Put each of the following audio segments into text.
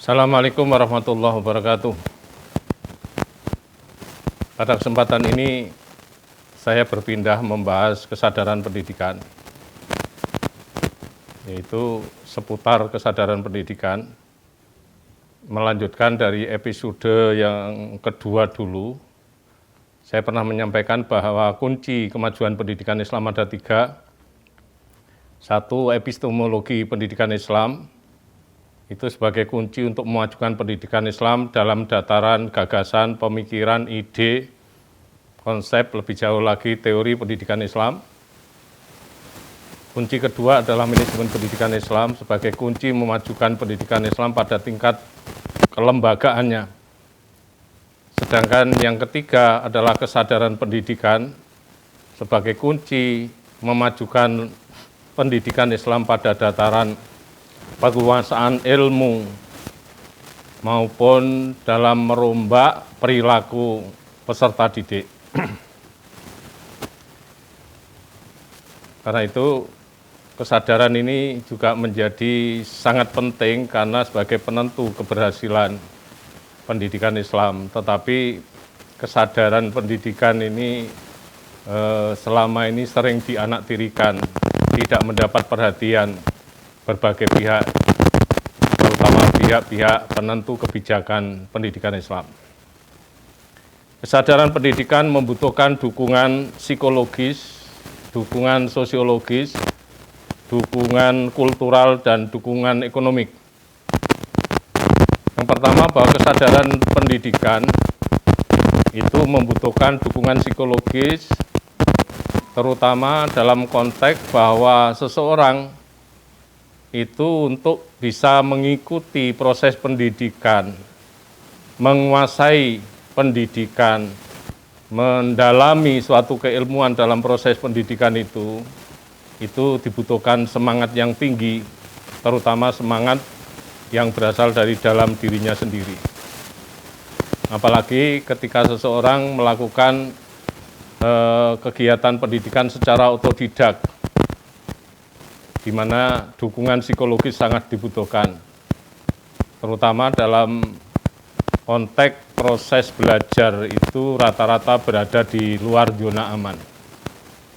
Assalamualaikum warahmatullahi wabarakatuh. Pada kesempatan ini saya berpindah membahas kesadaran pendidikan, yaitu seputar kesadaran pendidikan, melanjutkan dari episode yang kedua dulu. Saya pernah menyampaikan bahwa kunci kemajuan pendidikan Islam ada 3. 1, epistemologi pendidikan Islam, itu sebagai kunci untuk memajukan pendidikan Islam dalam dataran gagasan, pemikiran, ide, konsep, lebih jauh lagi teori pendidikan Islam. Kunci kedua adalah manajemen pendidikan Islam sebagai kunci memajukan pendidikan Islam pada tingkat kelembagaannya. Sedangkan yang ketiga adalah kesadaran pendidikan sebagai kunci memajukan pendidikan Islam pada dataran penguasaan ilmu maupun dalam merombak perilaku peserta didik. Karena itu kesadaran ini juga menjadi sangat penting karena sebagai penentu keberhasilan pendidikan Islam. Tetapi kesadaran pendidikan ini selama ini sering dianaktirikan, tidak mendapat perhatian berbagai pihak, terutama pihak-pihak penentu kebijakan pendidikan Islam. Kesadaran pendidikan membutuhkan dukungan psikologis, dukungan sosiologis, dukungan kultural, dan dukungan ekonomik. Yang pertama, bahwa kesadaran pendidikan itu membutuhkan dukungan psikologis, terutama dalam konteks bahwa seseorang itu untuk bisa mengikuti proses pendidikan, menguasai pendidikan, mendalami suatu keilmuan dalam proses pendidikan itu dibutuhkan semangat yang tinggi, terutama semangat yang berasal dari dalam dirinya sendiri. Apalagi ketika seseorang melakukan kegiatan pendidikan secara otodidak, di mana dukungan psikologis sangat dibutuhkan, terutama dalam konteks proses belajar itu rata-rata berada di luar zona aman.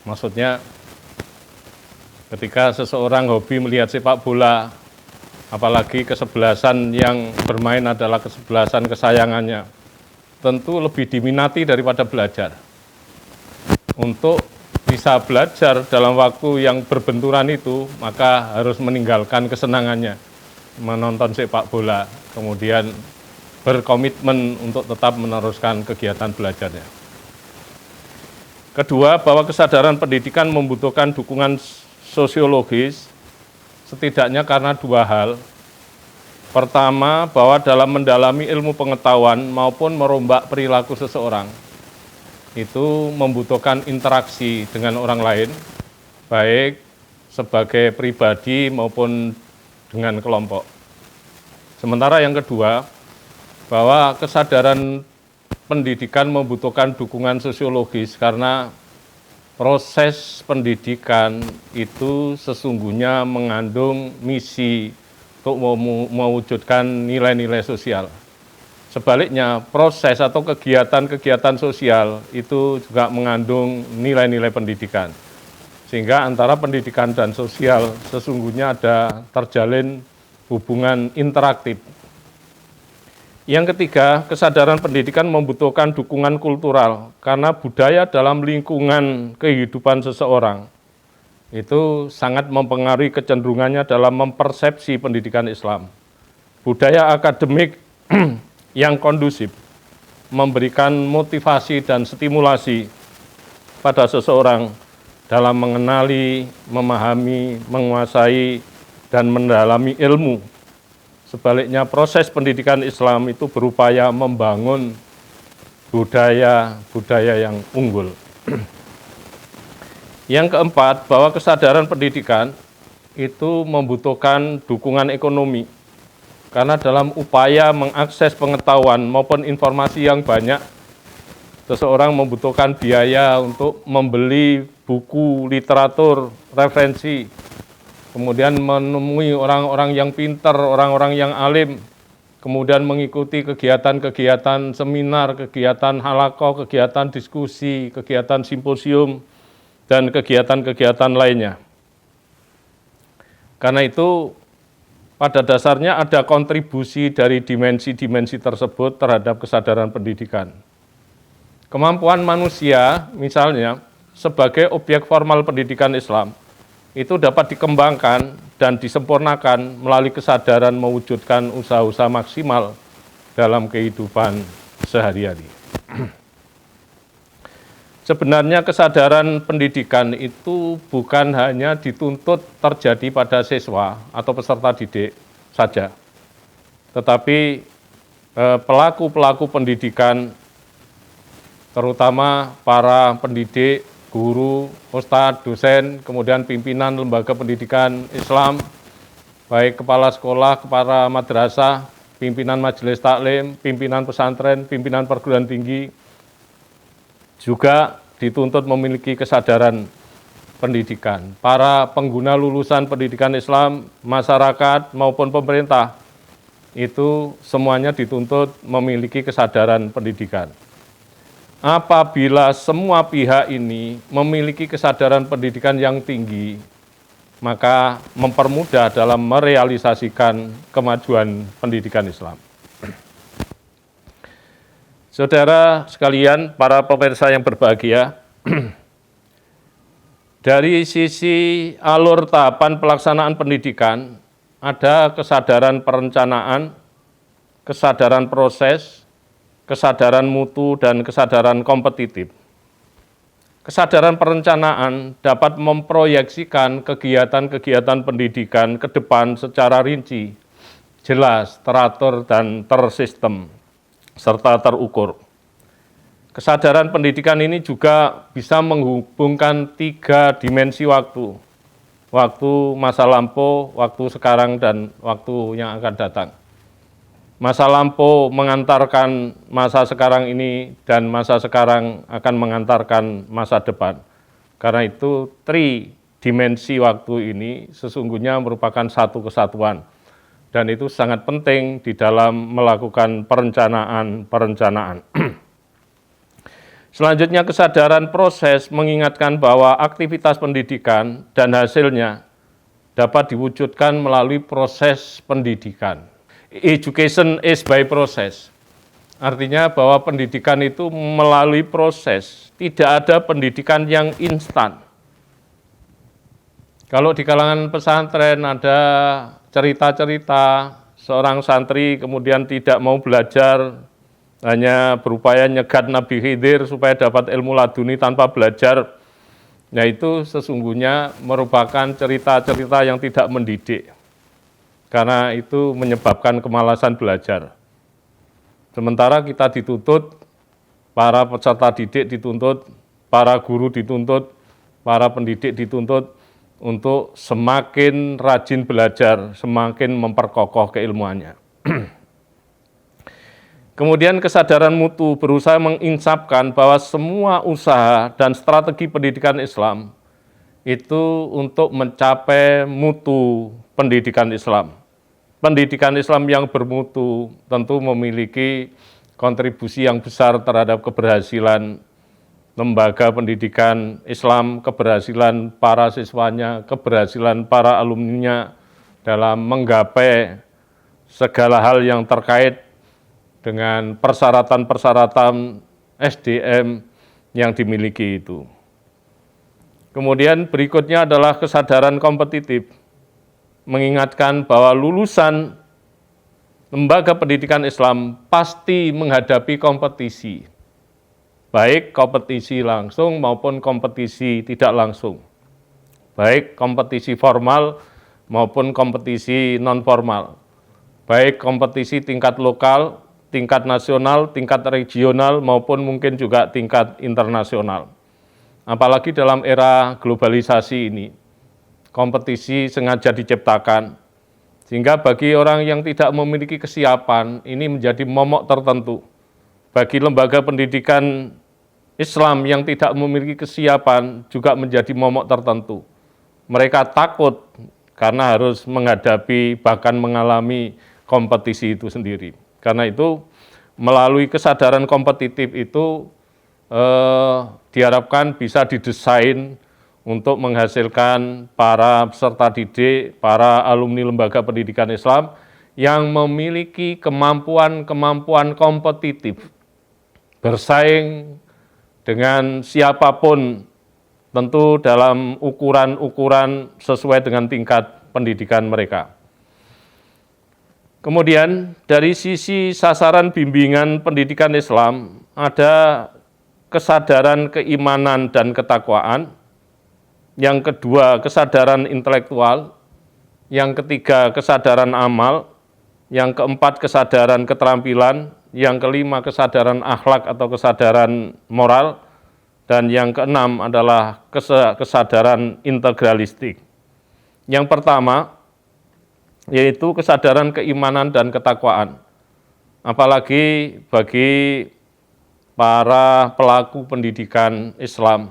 Maksudnya, ketika seseorang hobi melihat sepak bola, apalagi kesebelasan yang bermain adalah kesebelasan kesayangannya, tentu lebih diminati daripada belajar. Untuk bisa belajar dalam waktu yang berbenturan itu, maka harus meninggalkan kesenangannya menonton sepak bola, kemudian berkomitmen untuk tetap meneruskan kegiatan belajarnya. Kedua, bahwa kesadaran pendidikan membutuhkan dukungan sosiologis, setidaknya karena 2 hal. Pertama, bahwa dalam mendalami ilmu pengetahuan maupun merombak perilaku seseorang, itu membutuhkan interaksi dengan orang lain, baik sebagai pribadi maupun dengan kelompok. Sementara yang kedua, bahwa kesadaran pendidikan membutuhkan dukungan sosiologis karena proses pendidikan itu sesungguhnya mengandung misi untuk mewujudkan nilai-nilai sosial. Sebaliknya, proses atau kegiatan-kegiatan sosial itu juga mengandung nilai-nilai pendidikan. Sehingga antara pendidikan dan sosial sesungguhnya ada terjalin hubungan interaktif. Yang ketiga, kesadaran pendidikan membutuhkan dukungan kultural karena budaya dalam lingkungan kehidupan seseorang itu sangat mempengaruhi kecenderungannya dalam mempersepsi pendidikan Islam. Budaya akademik yang kondusif memberikan motivasi dan stimulasi pada seseorang dalam mengenali, memahami, menguasai, dan mendalami ilmu. Sebaliknya, proses pendidikan Islam itu berupaya membangun budaya yang unggul. Yang keempat, bahwa kesadaran pendidikan itu membutuhkan dukungan ekonomi. Karena dalam upaya mengakses pengetahuan maupun informasi yang banyak, seseorang membutuhkan biaya untuk membeli buku, literatur, referensi, kemudian menemui orang-orang yang pintar, orang-orang yang alim, kemudian mengikuti kegiatan-kegiatan seminar, kegiatan halaqah, kegiatan diskusi, kegiatan simposium, dan kegiatan-kegiatan lainnya. Karena itu, pada dasarnya ada kontribusi dari dimensi-dimensi tersebut terhadap kesadaran pendidikan. Kemampuan manusia, misalnya, sebagai objek formal pendidikan Islam, itu dapat dikembangkan dan disempurnakan melalui kesadaran mewujudkan usaha-usaha maksimal dalam kehidupan sehari-hari. Sebenarnya kesadaran pendidikan itu bukan hanya dituntut terjadi pada siswa atau peserta didik saja, tetapi pelaku-pelaku pendidikan, terutama para pendidik, guru, ustadz, dosen, kemudian pimpinan lembaga pendidikan Islam, baik kepala sekolah, kepala madrasah, pimpinan majelis taklim, pimpinan pesantren, pimpinan perguruan tinggi, juga dituntut memiliki kesadaran pendidikan. Para pengguna lulusan pendidikan Islam, masyarakat maupun pemerintah, itu semuanya dituntut memiliki kesadaran pendidikan. Apabila semua pihak ini memiliki kesadaran pendidikan yang tinggi, maka mempermudah dalam merealisasikan kemajuan pendidikan Islam. Saudara sekalian, para pemirsa yang berbahagia, dari sisi alur tahapan pelaksanaan pendidikan, ada kesadaran perencanaan, kesadaran proses, kesadaran mutu, dan kesadaran kompetitif. Kesadaran perencanaan dapat memproyeksikan kegiatan-kegiatan pendidikan ke depan secara rinci, jelas, teratur, dan tersistem, serta terukur. Kesadaran pendidikan ini juga bisa menghubungkan 3 dimensi waktu. Waktu masa lampau, waktu sekarang, dan waktu yang akan datang. Masa lampau mengantarkan masa sekarang ini, dan masa sekarang akan mengantarkan masa depan. Karena itu, dimensi waktu ini sesungguhnya merupakan satu kesatuan. Dan itu sangat penting di dalam melakukan perencanaan. Selanjutnya, kesadaran proses mengingatkan bahwa aktivitas pendidikan dan hasilnya dapat diwujudkan melalui proses pendidikan. Education is by process. Artinya bahwa pendidikan itu melalui proses, tidak ada pendidikan yang instan. Kalau di kalangan pesantren ada cerita-cerita seorang santri kemudian tidak mau belajar, hanya berupaya nyegat Nabi Khidir supaya dapat ilmu laduni tanpa belajar. Nah, itu sesungguhnya merupakan cerita-cerita yang tidak mendidik, karena itu menyebabkan kemalasan belajar. Sementara kita dituntut, para peserta didik dituntut, para guru dituntut, para pendidik dituntut untuk semakin rajin belajar, semakin memperkokoh keilmuannya. Kemudian kesadaran mutu berusaha menginsapkan bahwa semua usaha dan strategi pendidikan Islam itu untuk mencapai mutu pendidikan Islam. Pendidikan Islam yang bermutu tentu memiliki kontribusi yang besar terhadap keberhasilan lembaga pendidikan Islam, keberhasilan para siswanya, keberhasilan para alumninya dalam menggapai segala hal yang terkait dengan persyaratan-persyaratan SDM yang dimiliki itu. Kemudian berikutnya adalah kesadaran kompetitif, mengingatkan bahwa lulusan lembaga pendidikan Islam pasti menghadapi kompetisi, baik kompetisi langsung maupun kompetisi tidak langsung, baik kompetisi formal maupun kompetisi non-formal, baik kompetisi tingkat lokal, tingkat nasional, tingkat regional, maupun mungkin juga tingkat internasional. Apalagi dalam era globalisasi ini, kompetisi sengaja diciptakan, sehingga bagi orang yang tidak memiliki kesiapan, ini menjadi momok tertentu. Bagi lembaga pendidikan Islam yang tidak memiliki kesiapan juga menjadi momok tertentu. Mereka takut karena harus menghadapi, bahkan mengalami kompetisi itu sendiri. Karena itu melalui kesadaran kompetitif itu diharapkan bisa didesain untuk menghasilkan para peserta didik, para alumni lembaga pendidikan Islam yang memiliki kemampuan-kemampuan kompetitif, bersaing dengan siapapun, tentu dalam ukuran-ukuran sesuai dengan tingkat pendidikan mereka. Kemudian dari sisi sasaran bimbingan pendidikan Islam, ada kesadaran keimanan dan ketakwaan, yang kedua kesadaran intelektual, yang ketiga kesadaran amal, yang keempat kesadaran keterampilan, yang kelima kesadaran akhlak atau kesadaran moral, dan yang keenam adalah kesadaran integralistik. Yang pertama yaitu kesadaran keimanan dan ketakwaan, apalagi bagi para pelaku pendidikan Islam,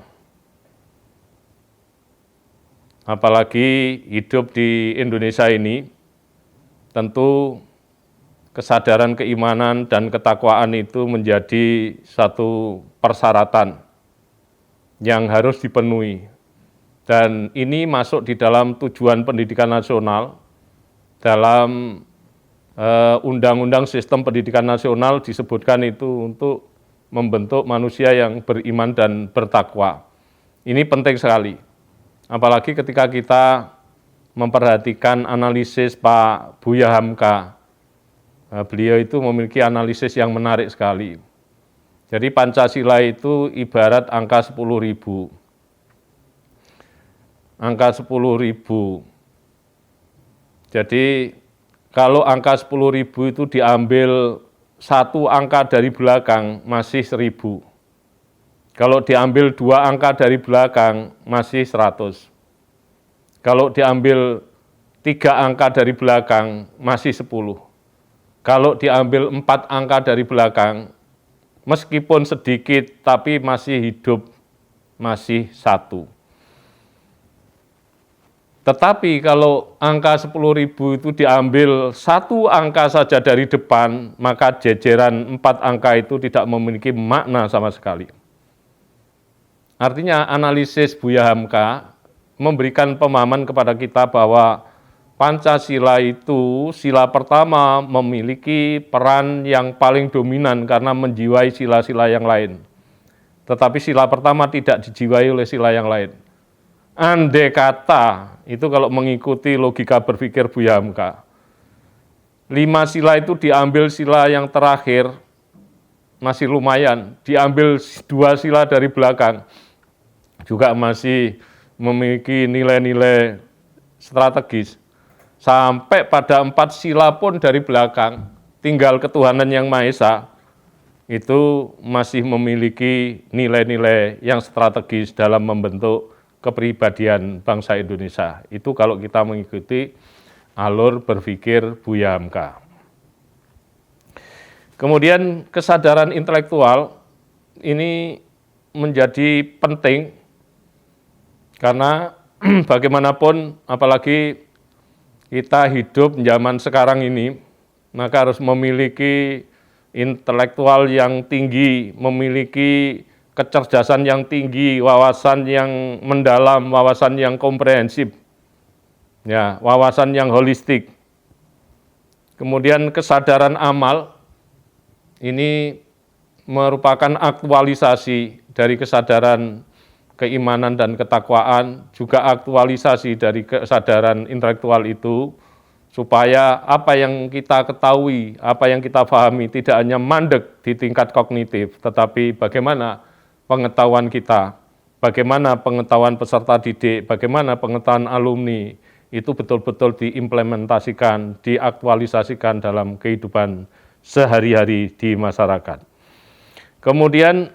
apalagi hidup di Indonesia ini, tentu kesadaran keimanan dan ketakwaan itu menjadi satu persyaratan yang harus dipenuhi. Dan ini masuk di dalam tujuan pendidikan nasional. Dalam Undang-Undang Sistem Pendidikan Nasional disebutkan itu untuk membentuk manusia yang beriman dan bertakwa. Ini penting sekali. Apalagi ketika kita memperhatikan analisis Pak Buya Hamka. Beliau itu memiliki analisis yang menarik sekali. Jadi Pancasila itu ibarat angka 10.000. Angka 10.000. Jadi kalau angka 10.000 itu diambil satu angka dari belakang masih 1.000. Kalau diambil dua angka dari belakang masih 100. Kalau diambil 3 angka dari belakang masih 10. Kalau diambil 4 angka dari belakang, meskipun sedikit tapi masih hidup, masih 1. Tetapi kalau angka 10.000 itu diambil satu angka saja dari depan, maka jejeran 4 angka itu tidak memiliki makna sama sekali. Artinya analisis Buya Hamka memberikan pemahaman kepada kita bahwa Pancasila itu sila pertama memiliki peran yang paling dominan karena menjiwai sila-sila yang lain. Tetapi sila pertama tidak dijiwai oleh sila yang lain. Andai kata, itu kalau mengikuti logika berpikir Buya Hamka, 5 sila itu diambil sila yang terakhir, masih lumayan. Diambil 2 sila dari belakang, juga masih memiliki nilai-nilai strategis. Sampai pada 4 sila pun dari belakang, tinggal ketuhanan yang Maha Esa, itu masih memiliki nilai-nilai yang strategis dalam membentuk kepribadian bangsa Indonesia. Itu kalau kita mengikuti alur berpikir Buya Hamka. Kemudian kesadaran intelektual ini menjadi penting karena bagaimanapun apalagi kita hidup zaman sekarang ini, maka harus memiliki intelektual yang tinggi, memiliki kecerdasan yang tinggi, wawasan yang mendalam, wawasan yang komprehensif, ya, wawasan yang holistik. Kemudian kesadaran amal, ini merupakan aktualisasi dari kesadaran keimanan dan ketakwaan, juga aktualisasi dari kesadaran intelektual itu, supaya apa yang kita ketahui, apa yang kita pahami tidak hanya mandek di tingkat kognitif, tetapi bagaimana pengetahuan kita, bagaimana pengetahuan peserta didik, bagaimana pengetahuan alumni, itu betul-betul diimplementasikan, diaktualisasikan dalam kehidupan sehari-hari di masyarakat. Kemudian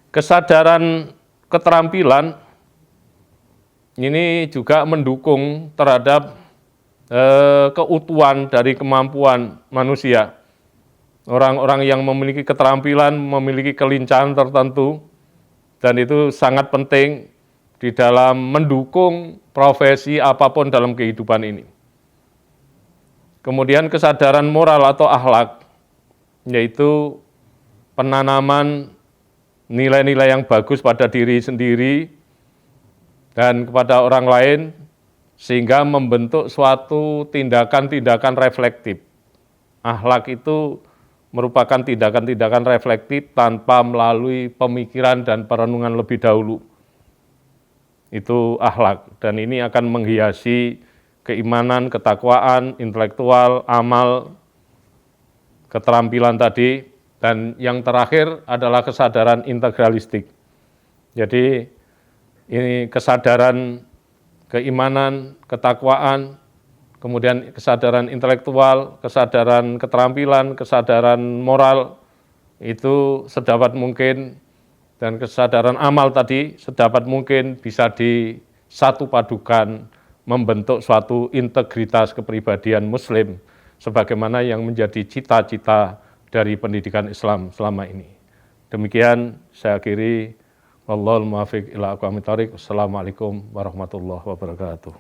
kesadaran keterampilan ini juga mendukung terhadap keutuhan dari kemampuan manusia. Orang-orang yang memiliki keterampilan, memiliki kelincahan tertentu, dan itu sangat penting di dalam mendukung profesi apapun dalam kehidupan ini. Kemudian kesadaran moral atau akhlak, yaitu penanaman nilai-nilai yang bagus pada diri sendiri dan kepada orang lain, sehingga membentuk suatu tindakan-tindakan reflektif. Akhlak itu merupakan tindakan-tindakan reflektif tanpa melalui pemikiran dan perenungan lebih dahulu. Itu akhlak, dan ini akan menghiasi keimanan, ketakwaan, intelektual, amal, keterampilan tadi, dan yang terakhir adalah kesadaran integralistik. Jadi ini kesadaran keimanan, ketakwaan, kemudian kesadaran intelektual, kesadaran keterampilan, kesadaran moral, itu sedapat mungkin, dan kesadaran amal tadi sedapat mungkin bisa disatu padukan, membentuk suatu integritas kepribadian Muslim, sebagaimana yang menjadi cita-cita dari pendidikan Islam selama ini. Demikian saya akhiri. Wallahul muwaffiq ila aqwamit thoriq. Wassalamualaikum warahmatullahi wabarakatuh.